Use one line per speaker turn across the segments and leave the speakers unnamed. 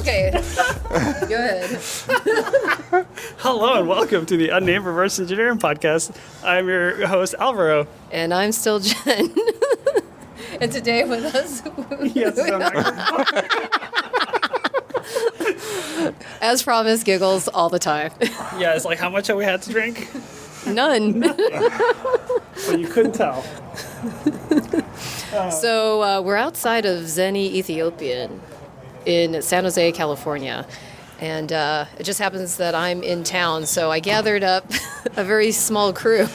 Okay, go ahead.
Hello and welcome to the Unnamed Reverse Engineering Podcast. I'm your host, Alvaro.
And I'm still Jen. And today with us,
Yes,
as promised, giggles all the time.
yeah, it's like, how much have we had to drink?
None.
Well, you couldn't tell.
So we're outside of Zeni, Ethiopian, in San Jose, California. And it just happens that I'm in town, so I gathered up a very small crew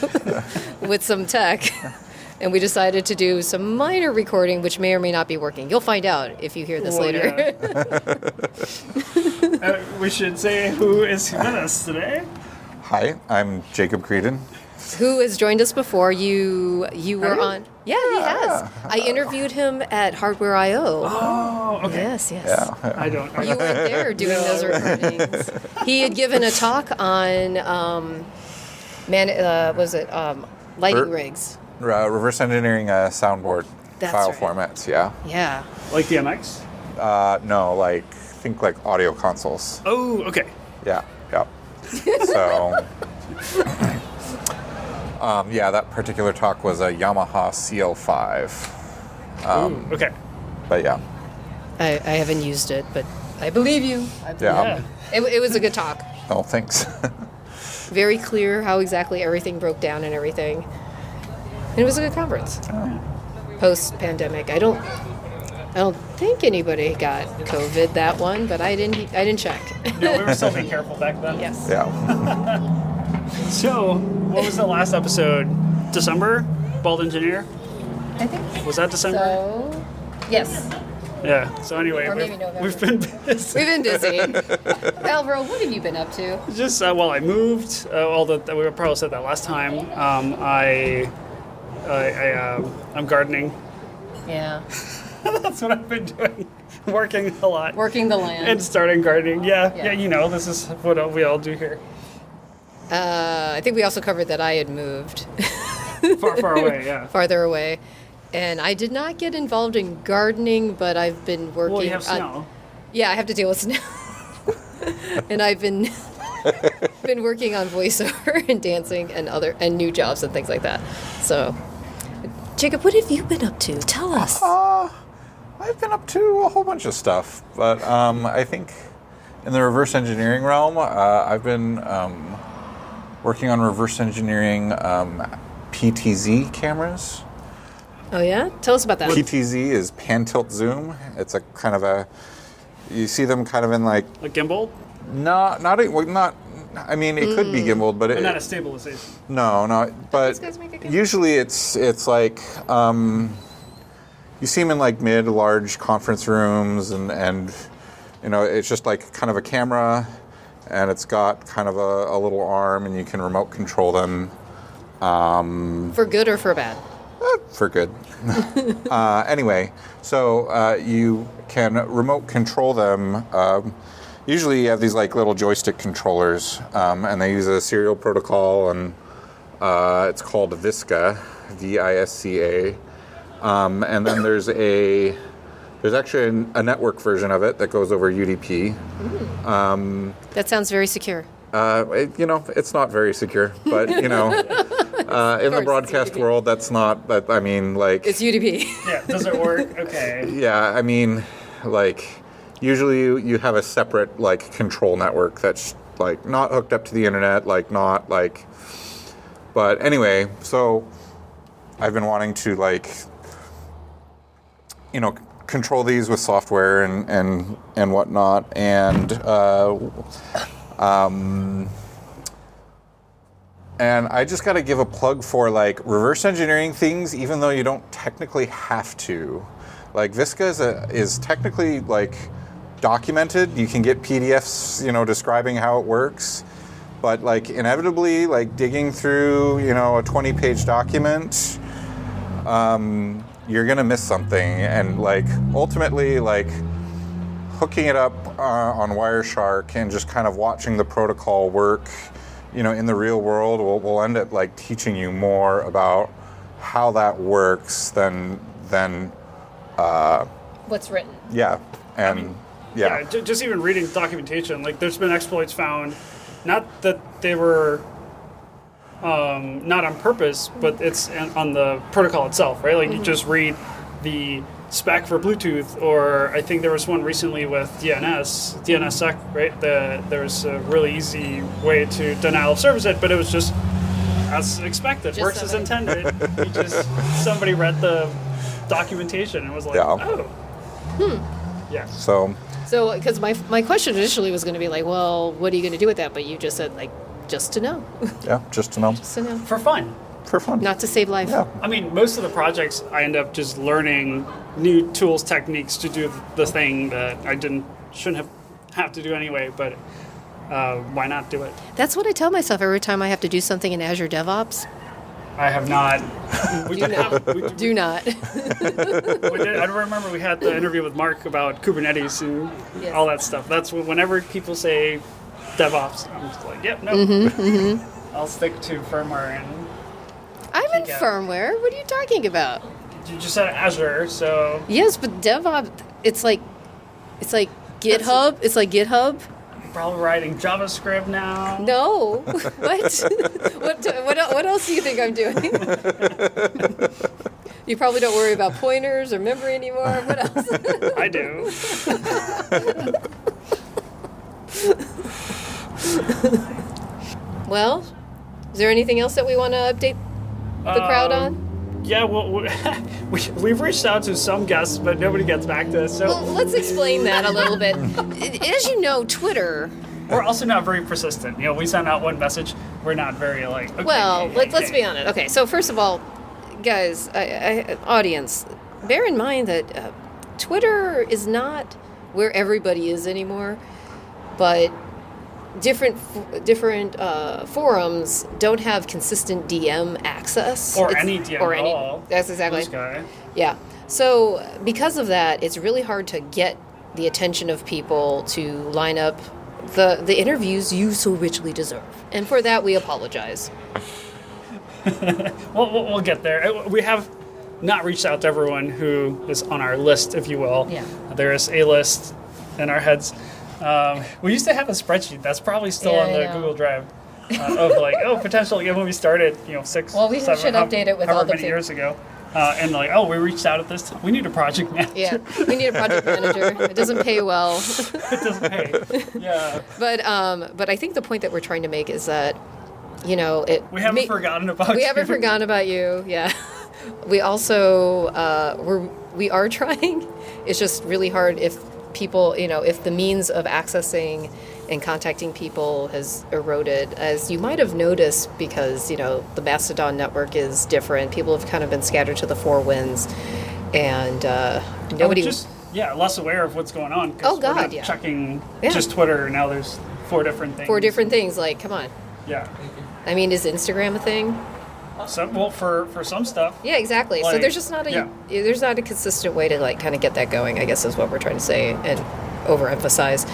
with some tech, and we decided to do some minor recording, which may or may not be working. You'll find out if you hear this later.
Yeah. We should say who is with us today.
Hi, I'm Jacob Creedon.
Who has joined us before? You were on. Yeah, he has.
Yeah.
I interviewed him at Hardware I/O.
Oh, okay.
Yes.
Yeah.
I don't.
You weren't there doing those recordings. He had given a talk on lighting rigs.
Reverse engineering soundboard
That's
file
right.
formats, yeah.
Yeah.
Like the ImHex?
No, think like audio consoles.
Oh, okay.
Yeah, yeah. So, yeah, that particular talk was a Yamaha CL5.
Ooh, okay.
But yeah,
I haven't used it, but I believe you.
yeah.
It was a good talk.
Oh, thanks.
Very clear how exactly everything broke down and everything. And it was a good conference. Post-pandemic. I don't think anybody got COVID that one, but I didn't check.
No, we were still being careful back then.
Yes.
Yeah.
So, what was the last episode? December? Bald Engineer?
I think
Was that December?
so. Yes.
Yeah. So anyway,
Or maybe November.
we've been busy.
We've been busy. Alvaro, what have you been up to?
Just I moved. We probably said that last time. I'm gardening.
Yeah.
That's what I've been doing. Working a lot.
Working the land.
And starting gardening. Yeah.
Yeah.
This is what we all do here.
I think we also covered that I had moved
Far away. Yeah.
farther away. And I did not get involved in gardening, but I've been working.
Well, you have snow.
Yeah, I have to deal with snow. And I've been working on voiceover and dancing and new jobs and things like that. So, Jacob, what have you been up to? Tell us.
I've been up to a whole bunch of stuff, but I think in the reverse engineering realm, I've been working on reverse engineering PTZ cameras.
Oh yeah, tell us about that.
PTZ is pan tilt zoom. It's a kind of you see them kind of in like
gimbal?
not. I mean, it could be gimbaled, but
But not a stabilization.
no. But
These guys make a gimbal?
usually it's like you see them in like large conference rooms, and it's just like kind of a camera, and it's got kind of a little arm, and you can remote control them.
For good or for bad?
For good. Anyway, so you can remote control them. Usually you have these like little joystick controllers, and they use a serial protocol, and it's called VISCA, VISCA. And then there's actually a network version of it that goes over UDP.
That sounds very secure.
It's not very secure, but in the broadcast
UDP.
world, that's not. But I mean, like
It's UDP.
Yeah. Does it work? Okay.
yeah, I mean, like usually you have a separate like control network that's like not hooked up to the internet, like not like. But anyway, so I've been wanting to like, control these with software and whatnot, and I just got to give a plug for like reverse engineering things, even though you don't technically have to. Like VISCA is technically like documented. You can get PDFs, describing how it works. But like inevitably, like digging through, a 20-page document, you're gonna miss something. And like ultimately, like hooking it up on Wireshark and just kind of watching the protocol work, in the real world will end up like teaching you more about how that works than
what's written.
Yeah, and
just even reading documentation, like there's been exploits found, not that they were not on purpose, but it's on the protocol itself, right? Like you just read the spec for Bluetooth, or I think there was one recently with DNSSEC, right? There was a really easy way to denial of service it, but it was just as expected,
Just
works as intended. Somebody read the documentation and was like, yeah.
So
because my question initially was going to be like, well, what are you going to do with that? But you just said, like, just to know.
yeah, just to know.
Just to know.
For fun.
For fun.
Not to save life.
Yeah.
I mean, most of the projects I end up just learning new tools, techniques to do the thing that I shouldn't have to do anyway, but why not do it?
That's what I tell myself every time I have to do something in Azure DevOps.
I have not.
Do not.
I don't remember we had the interview with Mark about Kubernetes and
Yes.
all that stuff. That's whenever people say DevOps, I'm just like, yep, no. I'll stick to firmware. And
I'm in
Geek out.
firmware. What are you talking about?
you just said Azure, so
Yes, but DevOps, it's like GitHub. It's like GitHub.
you're probably writing JavaScript now.
No. What else do you think I'm doing? You probably don't worry about pointers or memory anymore. What else?
I do.
Well, is there anything else that we want to update the crowd on?
Yeah, well, we've reached out to some guests, but nobody gets back to us. So
Well, let's explain that a little bit. As you know, Twitter.
we're also not very persistent. We send out one message. We're not very like. Okay,
Well,
hey,
let's
hey.
be honest. Okay, so first of all, guys, audience, bear in mind that Twitter is not where everybody is anymore, but different forums don't have consistent DM access.
Or any DM
or
at
any.
all.
That's exactly.
This guy.
Yeah. So because of that, it's really hard to get the attention of people to line up the interviews you so richly deserve. And for that, we apologize.
We'll get there. We have not reached out to everyone who is on our list, if you will.
Yeah.
There is a list in our heads. We used to have a spreadsheet that's probably still
Yeah,
on the
I know.
Google Drive of like, potentially when we started, 6,
Well, we
7,
should update it with all
however
the
many
people.
years ago. And like, we reached out at this time. We need a project manager.
Yeah, we need a project manager. It doesn't pay well.
It doesn't pay. Yeah.
But I think the point that we're trying to make is that,
We haven't forgotten about you.
We haven't forgotten about you. Yeah. We also we are trying. It's just really hard if people, if the means of accessing and contacting people has eroded, as you might have noticed, because the Mastodon network is different. People have kind of been scattered to the four winds, and nobody.
Less aware of what's going on. 'Cause
Oh, God,
we're not
yeah.
checking
Yeah.
just Twitter. Now there's 4 different things.
Four different things. Like, come on.
Yeah.
I mean, is Instagram a thing?
For some stuff.
Yeah, exactly. So
Like,
there's just not there's not a consistent way to kind of get that going, I guess is what we're trying to say and overemphasize.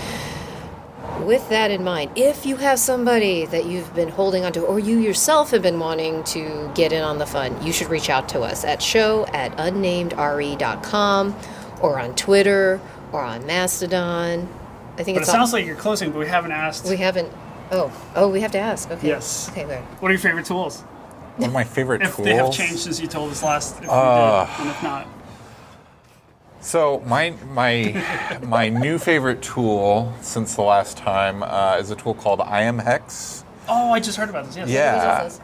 With that in mind, if you have somebody that you've been holding onto, or you yourself have been wanting to get in on the fun, you should reach out to us at show@unnamedre.com or on Twitter or on Mastodon. I think
But it sounds like you're closing, but we haven't asked.
we haven't. Oh, we have to ask. Okay.
Yes.
Okay, good.
What are your favorite tools?
One of my favorite
If
tools.
they have changed since you told us last, if you did, and if not.
So my new favorite tool since the last time is a tool called ImHex.
Oh, I just heard about this. Yes.
Yeah.
does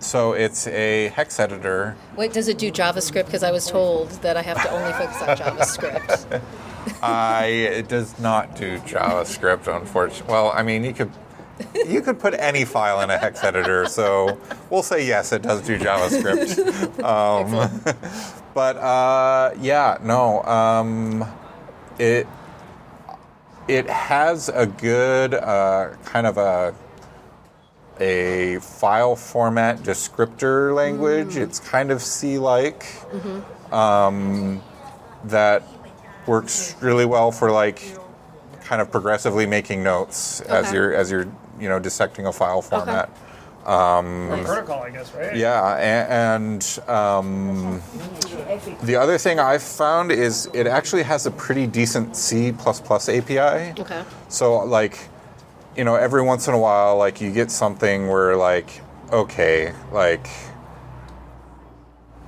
So it's a hex editor.
Wait, does it do JavaScript? Because I was told that I have to only focus on JavaScript.
It does not do JavaScript, unfortunately. Well, I mean, you could put any file in a hex editor, so we'll say yes, it does do JavaScript. But it has a good kind of a file format descriptor language. It's kind of C-like. That works really well for like kind of progressively making notes as you're dissecting a file format.
Or protocol, I guess, right?
Yeah, and the other thing I've found is it actually has a pretty decent C++ API.
Okay.
So like, every once in a while, like you get something where like, okay, like,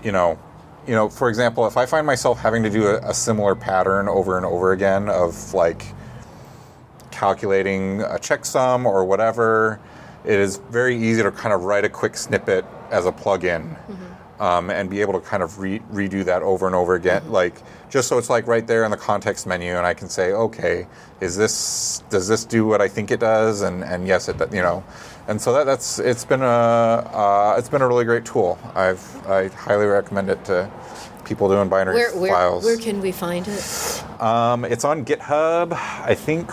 for example, if I find myself having to do a similar pattern over and over again of like calculating a checksum or whatever, it is very easy to kind of write a quick snippet as a plugin and be able to kind of redo that over and over again, like just so it's like right there in the context menu, and I can say, okay, does this do what I think it does? And yes, it does, And so it's been a really great tool. I highly recommend it to people doing binary files.
Where can we find it?
It's on GitHub, I think.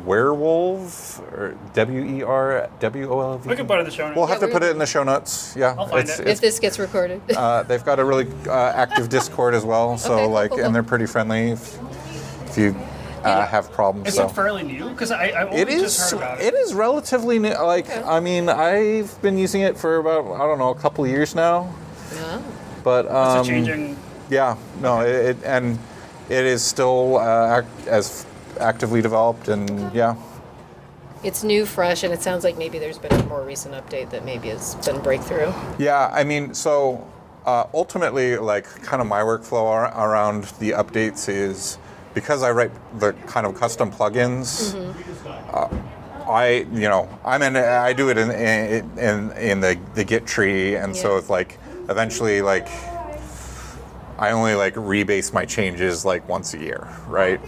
Werewolf or WERWOLV.
We can put it in the show notes.
We'll have to put it in the show notes. Yeah,
I'll find it.
If this gets recorded.
They've got a really active Discord as well. So
Okay, cool.
and they're pretty friendly if you have problems.
Is it fairly new? Because I only just heard about it.
It is relatively new. Like I mean, I've been using it for about a couple of years now.
Yeah.
But
It's a changing.
Yeah, no, it is still as actively developed, and yeah.
It's new, fresh, and it sounds like maybe there's been a more recent update that maybe has been breakthrough.
Yeah, I mean, so ultimately, like, kind of my workflow around the updates is because I write the kind of custom plugins. I do it in the Git tree, and so it's like eventually like. I only like rebase my changes like once a year, right?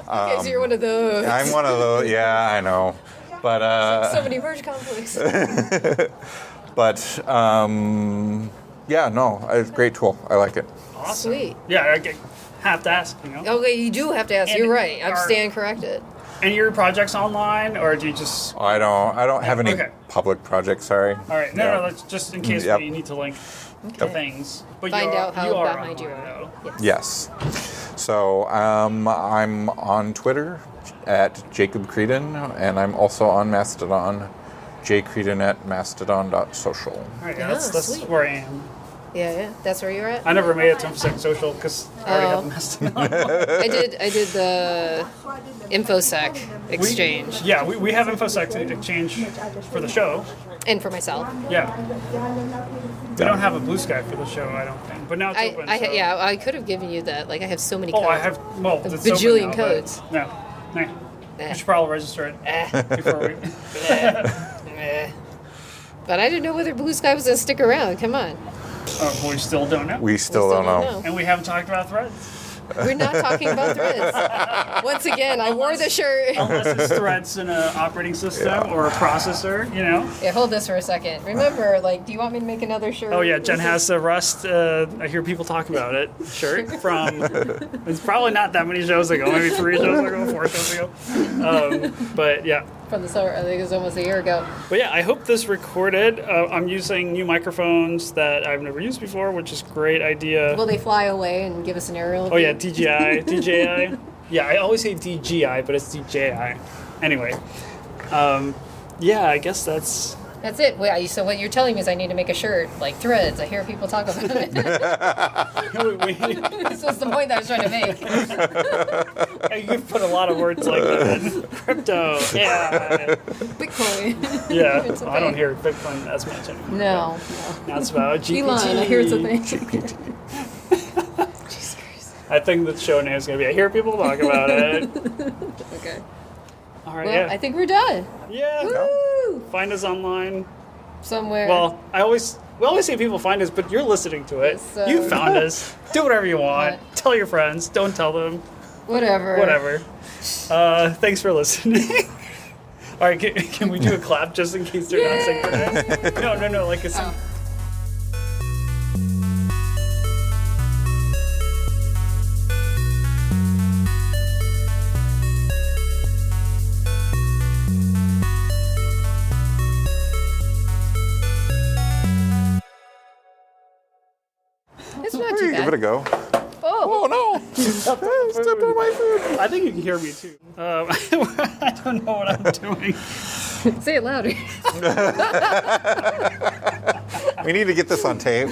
Okay, so you're one of those.
I'm one of those. Yeah, I know, but
So many merge conflicts.
but yeah, no, it's a great tool. I like it.
Awesome.
Sweet.
Yeah, I have to ask.
Okay, you do have to ask.
And
You're right. I'm
are-
stand corrected.
And your projects online, or do you just?
I don't have any
Okay.
public projects. Sorry.
All right, no, that's just in case
Yep.
we need to link
Okay.
things. But
Find out how
you are
behind you
online,
are.
though.
Yes.
Yes. So I'm on Twitter at Jacob Creedon, and I'm also on Mastodon, jcreedon at mastodon.social.
All right,
Yeah,
that's
sweet.
where I am.
Yeah. That's where you're at.
I never made it to ImHex Social because I already have a Mastodon.
I did the InfoSec exchange,
We have InfoSec exchange for the show.
and for myself.
Yeah. We don't have a Blue Sky for the show, I don't think. But now it's open. so-
I could have given you that. Like I have so many.
Oh,
codes.
I have. Well,
A
it's open
bajillion
now,
codes.
But no.
Eh.
We should probably register it before we.
Eh. But I didn't know whether Blue Sky was gonna stick around. Come on.
But we still don't know.
We still don't know.
And we haven't talked about threads.
We're not talking about threads. Once again, I wore the shirt.
Unless it's threads in an operating system or a processor,
Yeah, hold this for a second. Remember, do you want me to make another shirt?
Oh yeah, Jen has the Rust. I hear people talk about it. Shirt from. It's probably not that many shows ago. Maybe 3 shows ago, 4 shows ago. But yeah.
From the summer, I think it was almost a year ago.
But yeah, I hope this recorded. I'm using new microphones that I've never used before, which is a great idea.
Will they fly away and give us an aerial
Oh
view?
yeah, DJI. Yeah, I always say DJI, but it's DJI. Anyway, yeah, I guess that's.
That's it. Wait, so what you're telling me is I need to make a shirt like threads. I hear people talk about it. This was the point that I was trying to make.
You put a lot of words like that in. Crypto, yeah.
Bitcoin.
Yeah,
It's a
I don't
thing.
hear Bitcoin as much anymore.
No.
Now it's about GPT.
Elon, I hear it's a thing. Jesus Christ.
I think the show name is going to be, I hear people talk about it.
Okay.
All right,
Well,
yeah.
I think we're done.
Yeah.
Woo!
Find us online.
Somewhere.
Well, we always say people find us, but you're listening to it.
So-
You found us. Do whatever you want.
What?
Tell your friends. Don't tell them.
Whatever.
Thanks for listening. All right, can we do a clap just in case they're not synchronized? No, like a
Give it a go.
Oh,
no! Stepped on my food.
I think you can hear me too. I don't know what I'm doing.
say it louder.
We need to get this on tape.